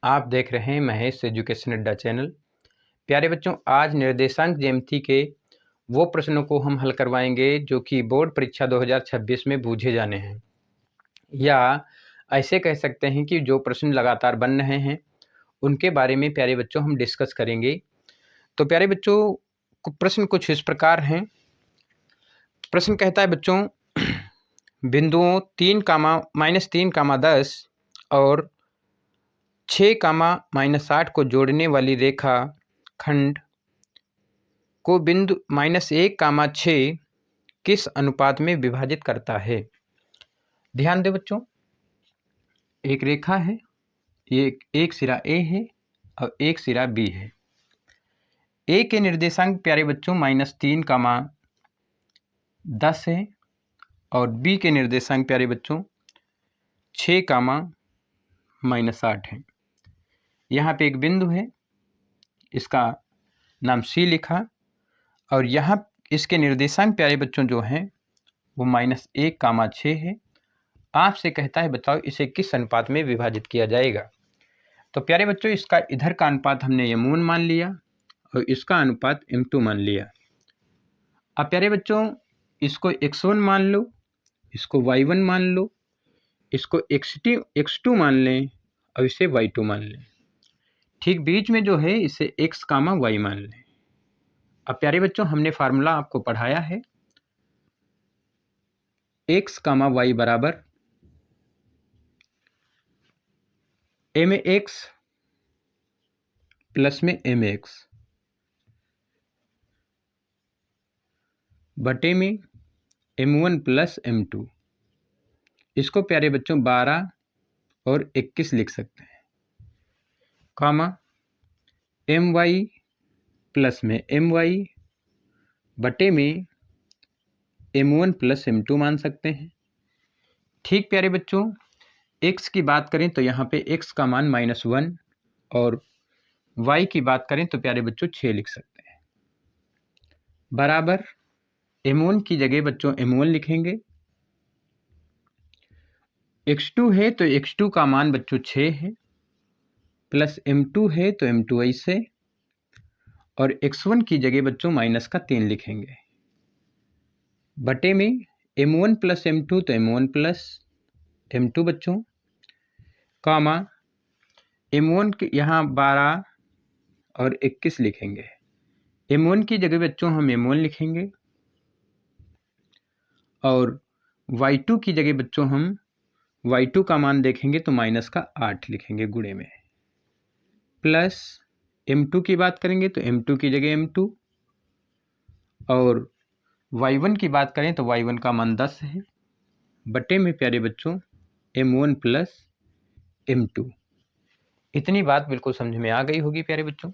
आप देख रहे हैं महेश एजुकेशन अड्डा चैनल। प्यारे बच्चों, आज निर्देशांक ज्यामिति के वो प्रश्नों को हम हल करवाएंगे जो कि बोर्ड परीक्षा 2026 में पूछे जाने हैं, या ऐसे कह सकते हैं कि जो प्रश्न लगातार बन रहे हैं उनके बारे में प्यारे बच्चों हम डिस्कस करेंगे। तो प्यारे बच्चों, प्रश्न कुछ इस प्रकार हैं। प्रश्न कहता है बच्चों, बिंदुओं 3, -3, 10 और 6, -8 को जोड़ने वाली रेखा खंड को बिंदु -1, 6 किस अनुपात में विभाजित करता है। ध्यान दे बच्चों, एक रेखा है, ये एक सिरा ए है और एक सिरा बी है। ए के निर्देशांक प्यारे बच्चों -3, 10 है और बी के निर्देशांक प्यारे बच्चों 6, -8 है। यहाँ पे एक बिंदु है, इसका नाम सी लिखा, और यहाँ इसके निर्देशांक प्यारे बच्चों जो हैं वो -1, 6 है। आपसे कहता है बताओ इसे किस अनुपात में विभाजित किया जाएगा। तो प्यारे बच्चों, इसका इधर का अनुपात हमने m1 मान लिया और इसका अनुपात m2 मान लिया। अब प्यारे बच्चों, इसको x1 मान लो, इसको y1 मान लो, इसको x2 मान लें और इसे y2 मान लें। ठीक बीच में जो है इसे x, y मान लें। अब प्यारे बच्चों, हमने फार्मूला आपको पढ़ाया है, x, y बराबर mx प्लस में mx बटे में m1 प्लस m2। इसको प्यारे बच्चों 12 और 21 लिख सकते हैं, कामा my प्लस में my बटे में m1 प्लस m2 मान सकते हैं। ठीक प्यारे बच्चों, x की बात करें तो यहाँ पे x का मान -1 और y की बात करें तो प्यारे बच्चों 6 लिख सकते हैं, बराबर m1 की जगह बच्चों m1 लिखेंगे, x2 है तो x2 का मान बच्चों 6 है, प्लस m2 है तो m2 ऐसे, और x1 की जगह बच्चों -3 लिखेंगे, बटे में m1 प्लस m2 तो m1 प्लस m2 बच्चों, कामा m1 के यहाँ 12 और 21 लिखेंगे। m1 की जगह बच्चों हम m1 लिखेंगे और y2 की जगह बच्चों हम y2 का मान देखेंगे तो -8 लिखेंगे गुणे में, प्लस m2 की बात करेंगे तो m2 की जगह m2, और y1 की बात करें तो y1 का मान 10 है, बटे में प्यारे बच्चों m1 प्लस m2। इतनी बात बिल्कुल समझ में आ गई होगी प्यारे बच्चों।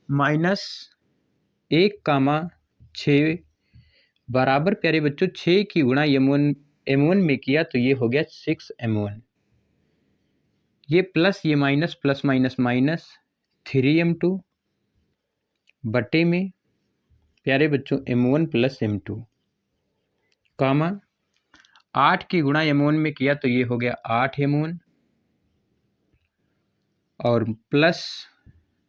-1, 6 बराबर प्यारे बच्चों 6 की गुणा m1 में किया तो ये हो गया 6m1, ये प्लस ये minus, plus minus minus 3m2 बटे में प्यारे बच्चों m1 प्लस m2, कामा 8 की गुणा m1 में किया तो ये हो गया 8m1, और प्लस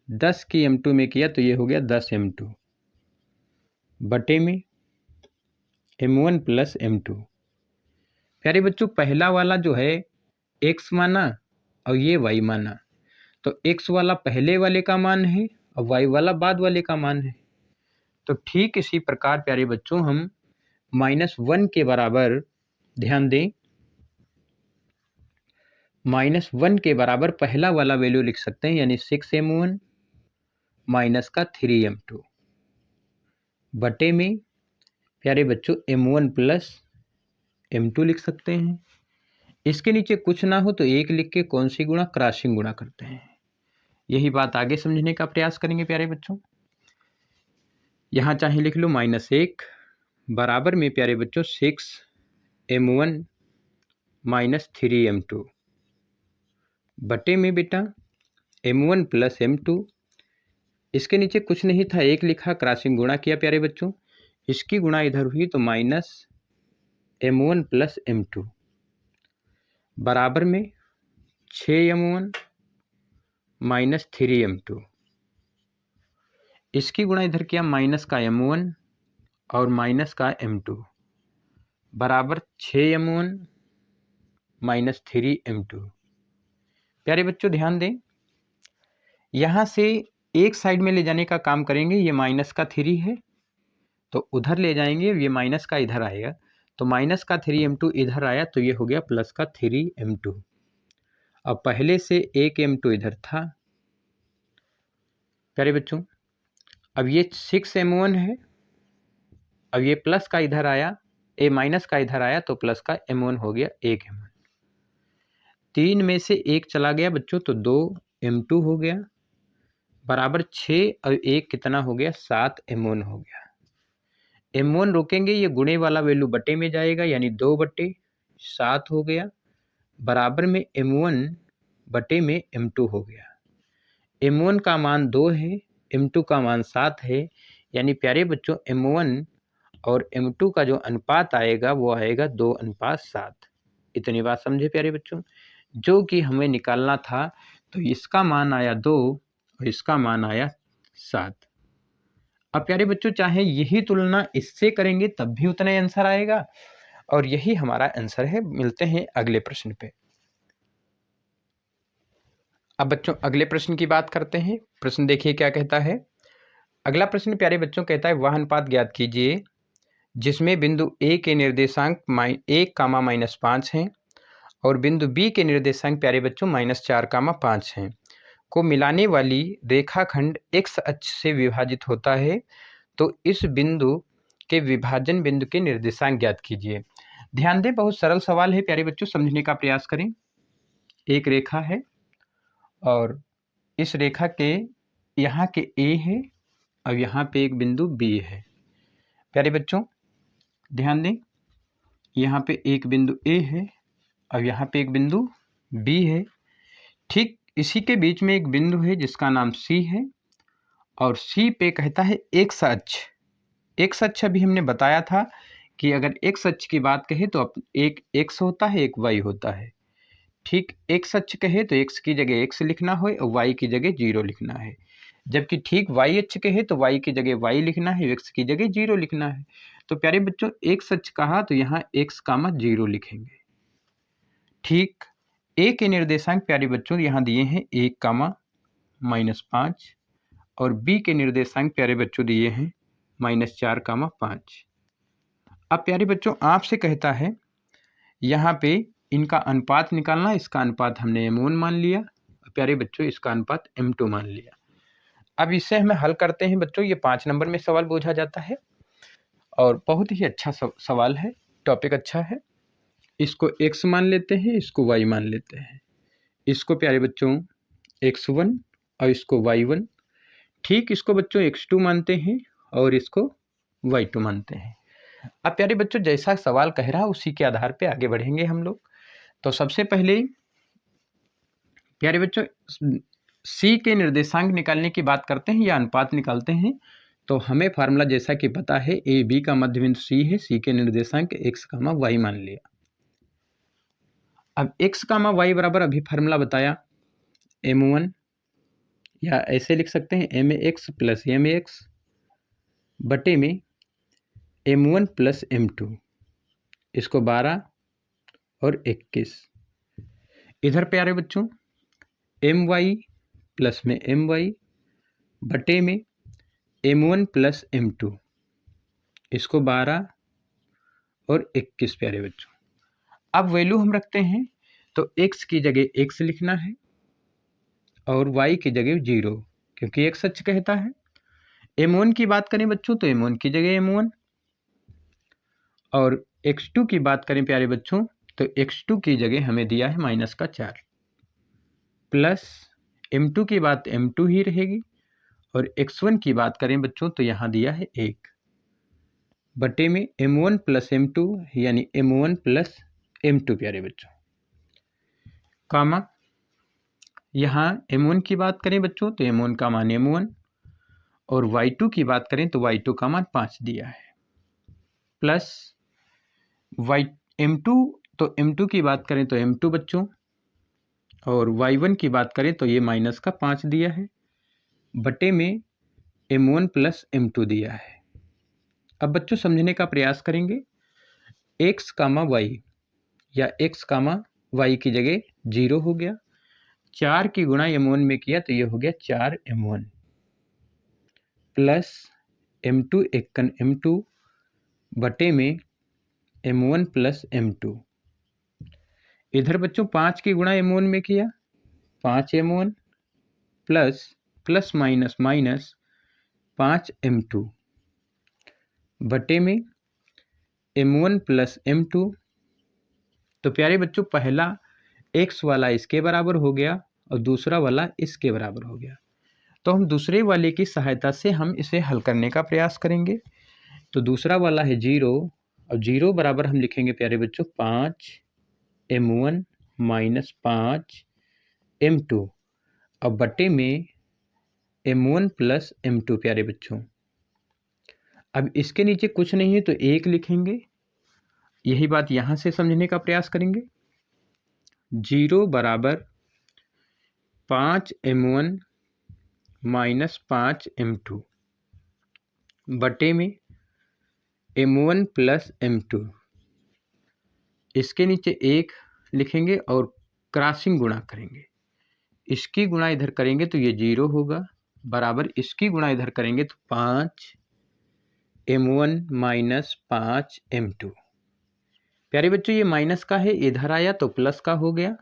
10 की m2 में किया तो ये हो गया 10m2 बटे में m1 प्लस m2। प्यारे बच्चों, पहला वाला जो है x माना और ये y माना, तो x वाला पहले वाले का मान है और y वाला बाद वाले का मान है। तो ठीक इसी प्रकार प्यारे बच्चों हम -1 के बराबर, ध्यान दें, -1 के बराबर पहला वाला वैल्यू लिख सकते हैं, यानी 6m1 माइनस का 3m2 बटे में प्यारे बच्चों m1 प्लस m2 लिख सकते हैं। इसके नीचे कुछ ना हो तो 1 लिख के कौन सी गुणा, क्रॉसिंग गुणा करते हैं। यही बात आगे समझने का प्रयास करेंगे प्यारे बच्चों। यहाँ चाहे लिख लो -1 बराबर में प्यारे बच्चों 6m1 माइनस 3m2 बटे में बेटा m1 प्लस m2। इसके नीचे कुछ नहीं था, 1 लिखा, क्रॉसिंग गुणा किया प्यारे बच्चों, इसकी गुणा इधर हुई तो -m1 प्लस m2 बराबर में 6m1 माइनस 3m2, इसकी गुणा इधर किया माइनस का m1 और माइनस का m2 बराबर 6m1 माइनस 3m2। प्यारे बच्चों ध्यान दें, यहाँ से एक साइड में ले जाने का काम करेंगे। ये माइनस का 3 है तो उधर ले जाएंगे, ये माइनस का इधर आएगा, तो माइनस का 3m2 इधर आया तो ये हो गया प्लस का 3m2। अब पहले से एक m2 इधर था। प्यारे बच्चों अब ये 6m1 है, अब ये प्लस का इधर आया, ए माइनस का इधर आया तो प्लस का m1 हो गया 1m1। 3 में से 1 चला गया बच्चों तो 2m2 हो गया बराबर 6 और 1 कितना हो गया 7m1 हो गया। m1 रोकेंगे, ये गुणे वाला वैल्यू बटे में जाएगा यानी 2/7 हो गया बराबर में m1 बटे में m2 हो गया। m1 का मान 2 है, m2 का मान 7 है, यानी प्यारे बच्चों m1 और m2 का जो अनुपात आएगा वो आएगा 2:7। इतनी बात समझे प्यारे बच्चों, जो कि हमें निकालना था। तो इसका मान आया 2 और इसका मान आया 7। अब प्यारे बच्चों चाहे यही तुलना इससे करेंगे तब भी उतना ही आंसर आएगा, और यही हमारा आंसर है। मिलते हैं अगले प्रश्न पे। अब बच्चों अगले प्रश्न की बात करते हैं। प्रश्न देखिए क्या कहता है। अगला प्रश्न प्यारे बच्चों कहता है वह अनुपात ज्ञात कीजिए जिसमें बिंदु ए के निर्देशांक 1, -5 हैं और बिंदु बी के निर्देशांक प्यारे बच्चों -4, 5 हैं को मिलाने वाली रेखाखंड x अक्ष से विभाजित होता है, तो इस बिंदु के विभाजन बिंदु के निर्देशांक ज्ञात कीजिए। ध्यान दें, बहुत सरल सवाल है प्यारे बच्चों, समझने का प्रयास करें। एक रेखा है और इस रेखा के यहाँ के a है और यहाँ पे एक बिंदु b है। प्यारे बच्चों ध्यान दें, यहाँ पे एक बिंदु a है और यहाँ पे एक बिंदु b है। ठीक इसी के बीच में एक बिंदु है जिसका नाम c है और c पे कहता है x अक्ष। x अक्ष अभी हमने बताया था कि अगर x अक्ष की बात कहे तो एक x होता है, एक y होता है। ठीक x अक्ष कहे तो x की जगह x लिखना है और y की जगह 0 लिखना है, जबकि ठीक y अक्ष कहे तो y की जगह y लिखना है, x की जगह 0 लिखना है। तो प्यारे बच्चों x अक्ष कहा तो यहाँ x, 0 लिखेंगे। ठीक a के निर्देशांक प्यारे बच्चों यहाँ दिए हैं 1, -5 और b के निर्देशांक प्यारे बच्चों दिए हैं -4, 5। अब प्यारे बच्चों आपसे कहता है यहाँ पे इनका अनुपात निकालना। इसका अनुपात हमने m1 मान लिया, प्यारे बच्चों इसका अनुपात m2 मान लिया। अब इसे हमें हल करते हैं बच्चों। ये 5 नंबर में सवाल पूछा जाता है और बहुत ही अच्छा सवाल है, टॉपिक अच्छा है। इसको x मान लेते हैं, इसको y मान लेते हैं, इसको प्यारे बच्चों x1 और इसको y1। ठीक इसको बच्चों x2 मानते हैं और इसको y2 मानते हैं। अब प्यारे बच्चों जैसा सवाल कह रहा है उसी के आधार पे आगे बढ़ेंगे हम लोग। तो सबसे पहले प्यारे बच्चों C के निर्देशांक निकालने की बात करते हैं या अनुपात निकालते हैं। तो हमें फार्मूला जैसा कि पता है ए बी का मध्य बिंदु C है, C के निर्देशांक x, y मान लिया। अब x, y बराबर अभी फार्मूला बताया m1, या ऐसे लिख सकते हैं mx + mx बटे में m1 + m2, इसको 12 और 21। इधर प्यारे बच्चों my प्लस में my बटे में m1 + m2, इसको 12 और 21 प्यारे बच्चों। अब वैल्यू हम रखते हैं तो x की जगह x लिखना है और y की जगह 0, क्योंकि x अक्ष कहता है। m1 की बात करें बच्चों तो m1 की जगह m1, और x2 की बात करें प्यारे बच्चों तो x2 की जगह हमें दिया है -4, प्लस m2 की बात m2 ही रहेगी, और x1 की बात करें बच्चों तो यहाँ दिया है 1 बटे में m1 + m2 यानी m1 + m2 प्यारे बच्चों, कामा यहाँ m1 की बात करें बच्चों तो m1 का मान m1 और y2 की बात करें तो y2 का मान 5 दिया है, प्लस m2 तो m2 की बात करें तो m2 बच्चों और y1 की बात करें तो ये माइनस का 5 दिया है, बटे में m1 प्लस m2 दिया है। अब बच्चों समझने का प्रयास करेंगे। x कामा y या x कामा y की जगह 0 हो गया, 4 की गुणा m1 में किया तो ये हो गया 4m1 प्लस m2 एकन m2 बटे में m1 प्लस m2। इधर बच्चों 5 की गुणा m1 में किया 5m1 plus plus minus minus 5m2 बटे में m1 प्लस m2। तो प्यारे बच्चों पहला x वाला इसके बराबर हो गया और दूसरा वाला इसके बराबर हो गया। तो हम दूसरे वाले की सहायता से हम इसे हल करने का प्रयास करेंगे। तो दूसरा वाला है 0 और 0 बराबर हम लिखेंगे प्यारे बच्चों 5m1 माइनस 5m2 और बटे में m1 प्लस m2 प्यारे बच्चों। अब इसके नीचे कुछ नहीं है तो 1 लिखेंगे, यही बात यहाँ से समझने का प्रयास करेंगे। 0 बराबर 5m1 माइनस 5m2 बटे में m1 प्लस m2। इसके नीचे 1 लिखेंगे और क्रॉसिंग गुणा करेंगे। इसकी गुणा इधर करेंगे तो ये 0 होगा, बराबर इसकी गुणा इधर करेंगे तो 5m1 माइनस 5m2। प्यारे बच्चों ये माइनस का है, इधर आया तो प्लस का हो गया,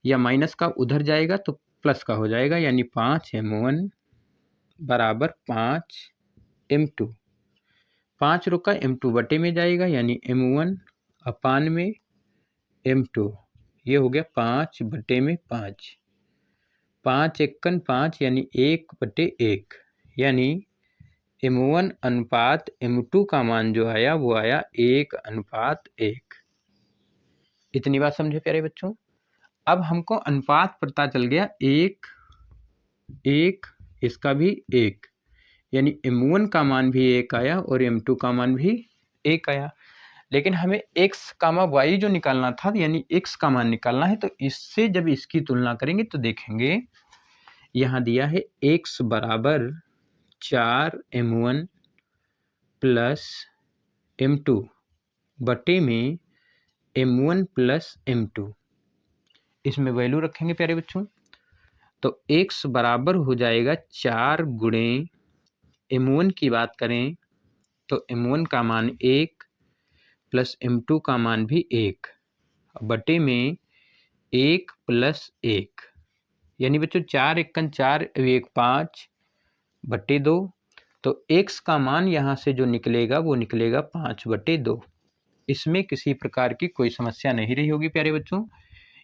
या माइनस का उधर जाएगा तो प्लस का हो जाएगा, यानी 5m1 बराबर 5m2। 5 रुका m2 बटे में जाएगा यानी m1 अपान में m2, ये हो गया 5 बटे में 5। 5 एकन 5 यानी 1 बटे 1, यानी m1 अनुपात m2 का मान जो आया वो आया 1:1। इतनी बात समझे प्यारे बच्चों। अब हमको अनुपात पता चल गया 1:1, इसका भी 1, यानी m1 का मान भी 1 आया और m2 का मान भी 1 आया। लेकिन हमें x कामा y जो निकालना था, यानी x का मान निकालना है, तो इससे जब इसकी तुलना करेंगे तो देखेंगे यहाँ दिया है x बराबर 4m1 प्लस m2 बटे में m1 प्लस m2। इसमें वैल्यू रखेंगे प्यारे बच्चों तो x बराबर हो जाएगा 4 गुणे m1 की बात करें तो m1 का मान 1 प्लस m2 का मान भी 1 बटे में 1 प्लस 1, यानी बच्चों 4 एकन 4 1 5 बटे 2। तो x का मान यहाँ से जो निकलेगा वो निकलेगा 5 बटे 2। इसमें किसी प्रकार की कोई समस्या नहीं रही होगी प्यारे बच्चों,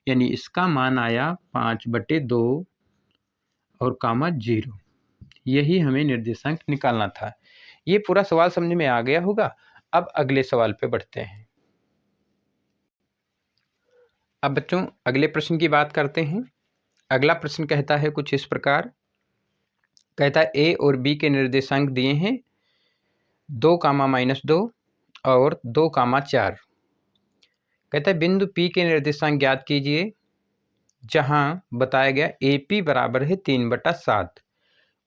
यानी इसका मान आया 5 बटे 2 और कामा 0। यही हमें निर्देशांक निकालना था। ये पूरा सवाल समझ में आ गया होगा। अब अगले सवाल पे बढ़ते हैं। अब बच्चों अगले प्रश्न की बात करते हैं। अगला प्रश्न कहता है कुछ इस प्रकार, कहता है a और b के निर्देशांक दिए हैं 2, -2 और 2, 4। कहता है बिंदु P के निर्देशांक ज्ञात कीजिए, जहां बताया गया AP बराबर है 3/7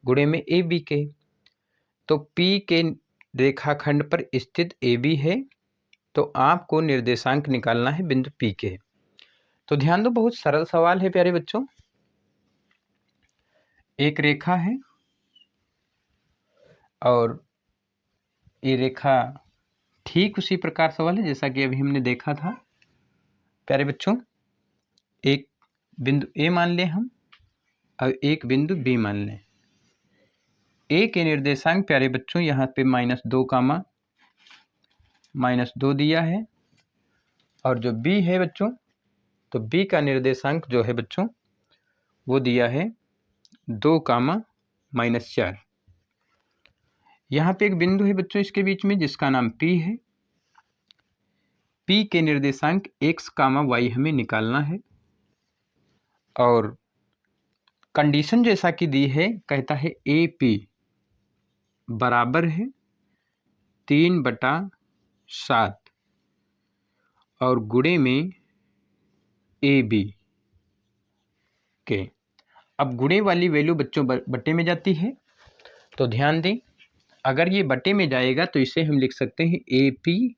गुणे में AB के। तो P के रेखाखंड पर स्थित AB है, तो आपको निर्देशांक निकालना है बिंदु P के। तो ध्यान दो, बहुत सरल सवाल है प्यारे बच्चों। एक रेखा है और ये रेखा ठीक उसी प्रकार सवाल है जैसा कि अभी हमने देखा था। प्यारे बच्चों एक बिंदु A मान लें हम और एक बिंदु B मान लें। A के निर्देशांक प्यारे बच्चों यहाँ पे -2 दिया है, और जो B है बच्चों तो B का निर्देशांक जो है बच्चों वो दिया है 2, -4। यहाँ पे एक बिंदु है बच्चों इसके बीच में जिसका नाम P है। P के निर्देशांक x, y हमें निकालना है, और कंडीशन जैसा कि दी है, कहता है AP बराबर है 3/7 और गुणे में AB। के। अब गुणे वाली वैल्यू बच्चों बट्टे में जाती है, तो ध्यान दें, अगर ये बटे में जाएगा तो इसे हम लिख सकते हैं AP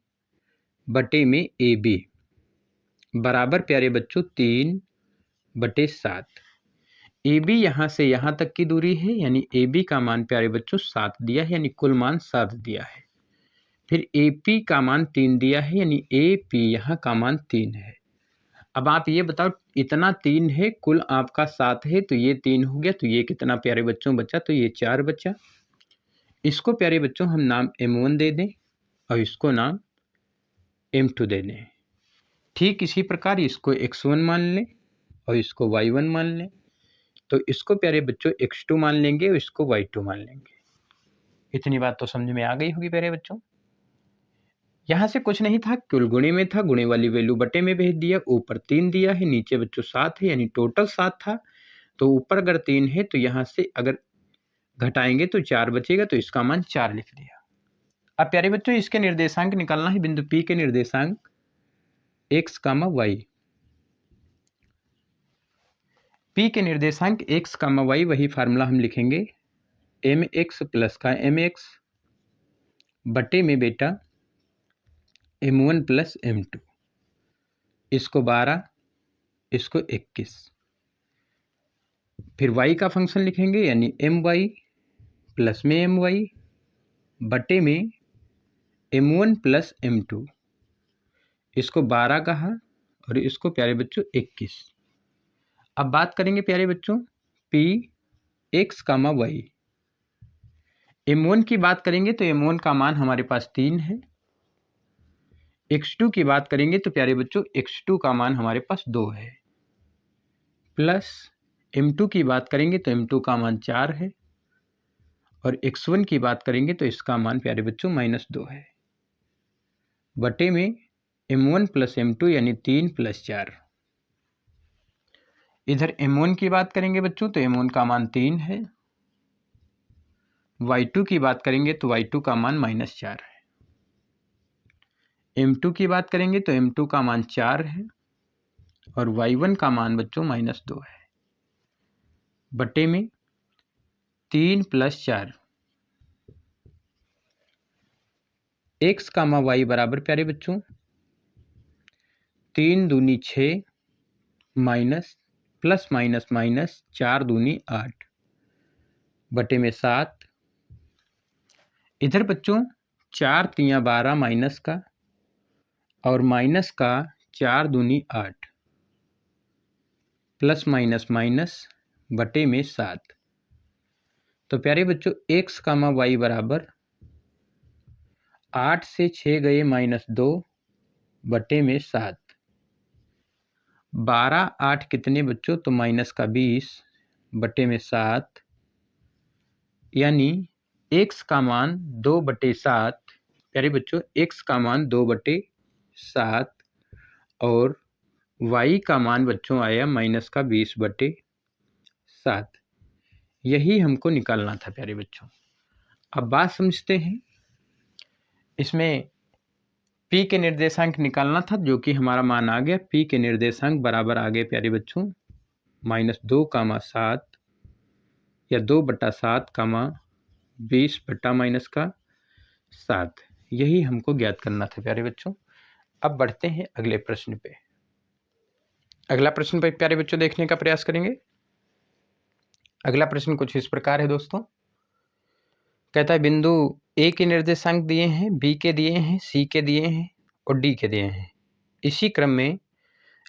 बटे में AB बराबर प्यारे बच्चों 3/7। AB यहाँ से यहाँ तक की दूरी है, यानी AB का मान प्यारे बच्चों 7 दिया है, यानी कुल मान 7 दिया है। फिर AP का मान 3 दिया है, यानी AP यहाँ का मान 3 है। अब आप ये बताओ, इतना 3 है, कुल आपका 7 है, तो ये 3 हो गया, तो ये कितना प्यारे बच्चों बचा, तो ये 4 बचा। इसको प्यारे बच्चों हम नाम M1 दे दें और इसको नाम M2 दे दें। ठीक इसी प्रकार इसको X1 मान लें और इसको Y1 मान लें, तो इसको प्यारे बच्चों X2 मान लेंगे और इसको Y2 मान लेंगे। इतनी बात तो समझ में आ गई होगी प्यारे बच्चों। यहाँ से कुछ नहीं था, कुल गुणे में था, गुणे वाली वैल्यू बटे में भेज दिया, ऊपर 3 दिया है, नीचे बच्चों 7 है, यानी टोटल 7 था। तो ऊपर अगर 3 है तो यहाँ से अगर घटाएंगे तो 4 बचेगा, तो इसका मान 4 लिख दिया। अब प्यारे बच्चों इसके निर्देशांक निकालना है, बिंदु P के निर्देशांक x, y। P के निर्देशांक x, y, वही फार्मूला हम लिखेंगे mx प्लस का mx बटे में बेटा m1 प्लस m2, इसको 12, इसको 21। फिर y का फंक्शन लिखेंगे, यानी my प्लस में my बटे में m1 प्लस m2, इसको 12 कहा और इसको प्यारे बच्चों 21। अब बात करेंगे प्यारे बच्चों P x, y। m1 की बात करेंगे तो m1 का मान हमारे पास 3 है। x2 की बात करेंगे तो प्यारे बच्चों x2 का मान हमारे पास 2 है। प्लस m2 की बात करेंगे तो m2 का मान 4 है और x1 की बात करेंगे तो इसका मान प्यारे बच्चों -2 है, बटे में m1 प्लस m2 यानी 3 प्लस 4। इधर m1 की बात करेंगे बच्चों तो m1 का मान 3 है, y2 की बात करेंगे तो y2 का मान -4 है, m2 की बात करेंगे तो m2 का मान 4 है और y1 का मान बच्चों -2 है, बटे में 3 प्लस 4। x, y बराबर प्यारे बच्चों 3 दूनी 6 माइनस प्लस माइनस माइनस 4 दूनी 8 बटे में 7। इधर बच्चों 4 तियां 12 माइनस का और माइनस का 4 दूनी 8 प्लस माइनस माइनस बटे में 7। तो प्यारे बच्चों x, y बराबर 8 से 6 गए -2 बटे में 7। 12 8 कितने बच्चों, तो माइनस का 20 बटे में 7, यानी x का मान 2/7। प्यारे बच्चों x का मान 2/7 और y का मान बच्चों आया -20/7। यही हमको निकालना था प्यारे बच्चों। अब बात समझते हैं, इसमें P के निर्देशांक निकालना था, जो कि हमारा मान आ गया। P के निर्देशांक बराबर आ गए प्यारे बच्चों -2, 7 या 2/7, 20 बटा -7। यही हमको ज्ञात करना था प्यारे बच्चों। अब बढ़ते हैं अगले प्रश्न पे। अगला प्रश्न पे प्यारे बच्चों देखने का प्रयास करेंगे। अगला प्रश्न कुछ इस प्रकार है दोस्तों, कहता है बिंदु A के निर्देशांक दिए हैं, B के दिए हैं, C के दिए हैं और D के दिए हैं। इसी क्रम में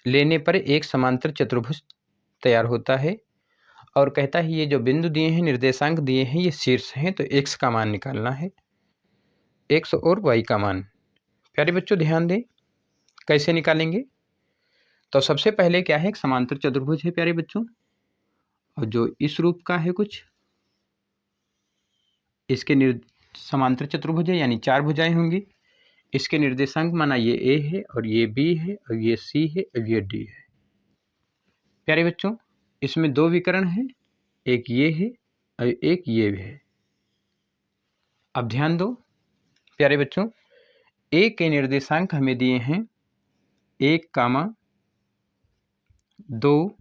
लेने पर एक समांतर चतुर्भुज तैयार होता है और कहता है ये जो बिंदु दिए हैं, निर्देशांक दिए हैं, ये शीर्ष हैं, तो x का मान निकालना है, x और y का मान। प्यारे बच्चों ध्यान दें, कैसे निकालेंगे। तो सबसे पहले क्या है, एक समांतर चतुर्भुज है प्यारे बच्चों, और जो इस रूप का है कुछ, इसके समांतर चतुर्भुज है, यानी 4 भुजाएं होंगी। इसके निर्देशांक माना ये a है और ये b है और ये c है और ये d है। प्यारे बच्चों इसमें 2 विकर्ण हैं, एक ये है और एक ये भी है। अब ध्यान दो प्यारे बच्चों, a के निर्देशांक हमें दिए हैं 1, 2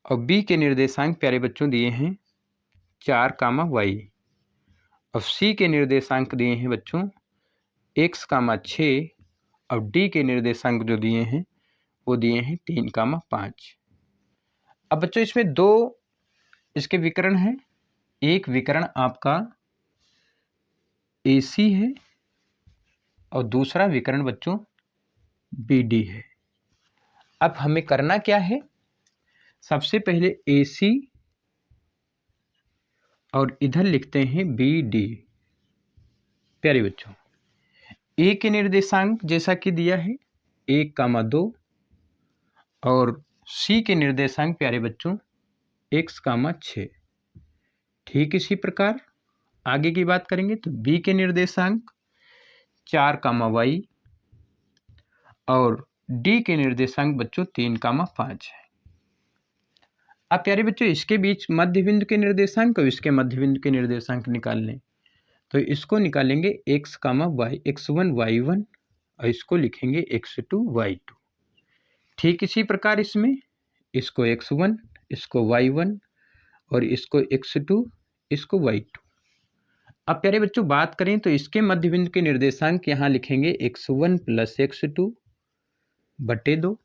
और बी के निर्देशांक प्यारे बच्चों दिए हैं 4 कामा वाई, और सी के निर्देशांक दिए हैं बच्चों x कामा 6, और डी के निर्देशांक जो दिए हैं वो दिए हैं 3 कामा 5। अब बच्चों इसमें दो इसके विकर्ण हैं, एक विकर्ण आपका AC है और दूसरा विकर्ण बच्चों BD है। अब हमें करना क्या है, सबसे पहले AC और इधर लिखते हैं BD। प्यारे बच्चों A के निर्देशांक जैसा कि दिया है 1 कामा 2, और C के निर्देशांक प्यारे बच्चों x कामा 6। ठीक इसी प्रकार आगे की बात करेंगे तो B के निर्देशांक 4 कामा वाई, और D के निर्देशांक बच्चों 3 कामा 5 है। अब प्यारे बच्चों इसके बीच मध्य बिंदु के निर्देशांक और इसके मध्य बिंदु के निर्देशांक निकाल लें, तो इसको निकालेंगे x comma y, x1 y1, और इसको लिखेंगे x2 y2। ठीक इसी प्रकार इसमें इसको x1, इसको y1, और इसको x2, इसको y2। अब प्यारे बच्चों बात करें तो इसके मध्य बिंदु के निर्देशांक यहाँ लिखेंगे x1 प्लस x2 बटे 2,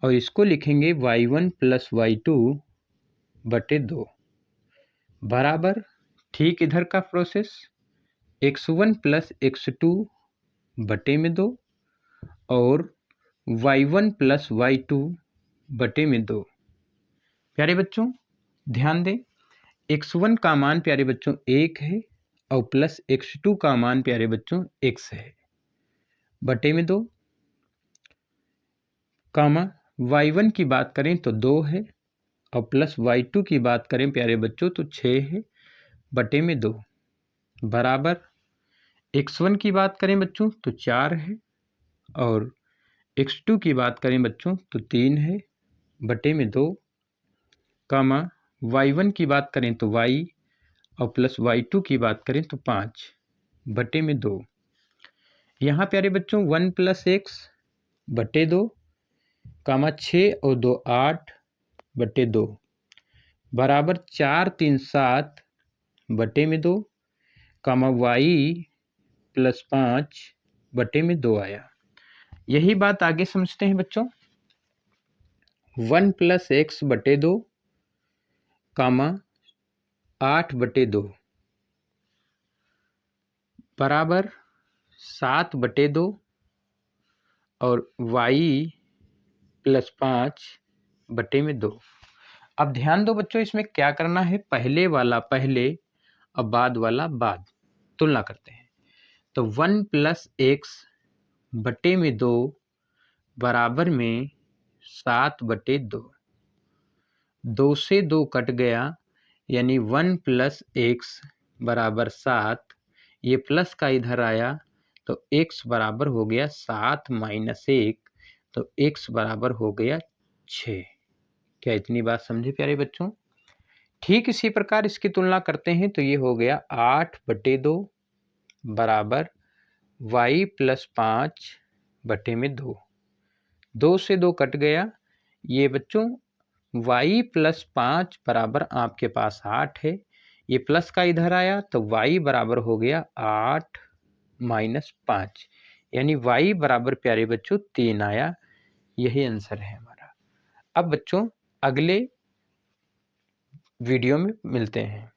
और इसको लिखेंगे y1 प्लस y2 बटे 2 बराबर, ठीक इधर का प्रोसेस x1 प्लस x2 बटे में 2 और y1 प्लस y2 बटे में 2। प्यारे बच्चों ध्यान दें x1 का मान प्यारे बच्चों 1 है और प्लस x2 का मान प्यारे बच्चों x है, बटे में 2, कामा y1 की बात करें तो 2 है और प्लस y2 की बात करें प्यारे बच्चों तो 6 है, बटे में 2 बराबर, x1 की बात करें बच्चों तो 4 है और x2 की बात करें बच्चों तो 3 है, बटे में 2, कामा y1 की बात करें तो y और प्लस y2 की बात करें तो 5 बटे में 2। यहाँ प्यारे बच्चों 1 प्लस x बटे 2, कामा 6 और 2 8 बटे 2 बराबर 4 3 7 बटे में 2, कामा y प्लस 5 बटे में 2 आया। यही बात आगे समझते हैं बच्चों, 1 प्लस x बटे 2, कामा 8 बटे 2 बराबर 7 बटे 2 और y प्लस 5 बटे में 2। अब ध्यान दो बच्चों इसमें क्या करना है, पहले वाला पहले और बाद वाला बाद, तुलना करते हैं। तो 1 प्लस x बटे में 2 बराबर में 7 बटे 2, 2 से 2 कट गया यानी 1 प्लस x बराबर 7, ये प्लस का इधर आया तो x बराबर हो गया 7 माइनस 1, तो x बराबर हो गया 6। क्या इतनी बात समझे प्यारे बच्चों? ठीक इसी प्रकार इसकी तुलना करते हैं तो ये हो गया 8 बटे 2 बराबर y प्लस 5 बटे में 2, 2 से 2 कट गया, ये बच्चों y प्लस 5 बराबर आपके पास 8 है, ये प्लस का इधर आया तो y बराबर हो गया 8 माइनस 5, यानी y बराबर प्यारे बच्चों 3 आया। यही आंसर है हमारा। अब बच्चों अगले वीडियो में मिलते हैं।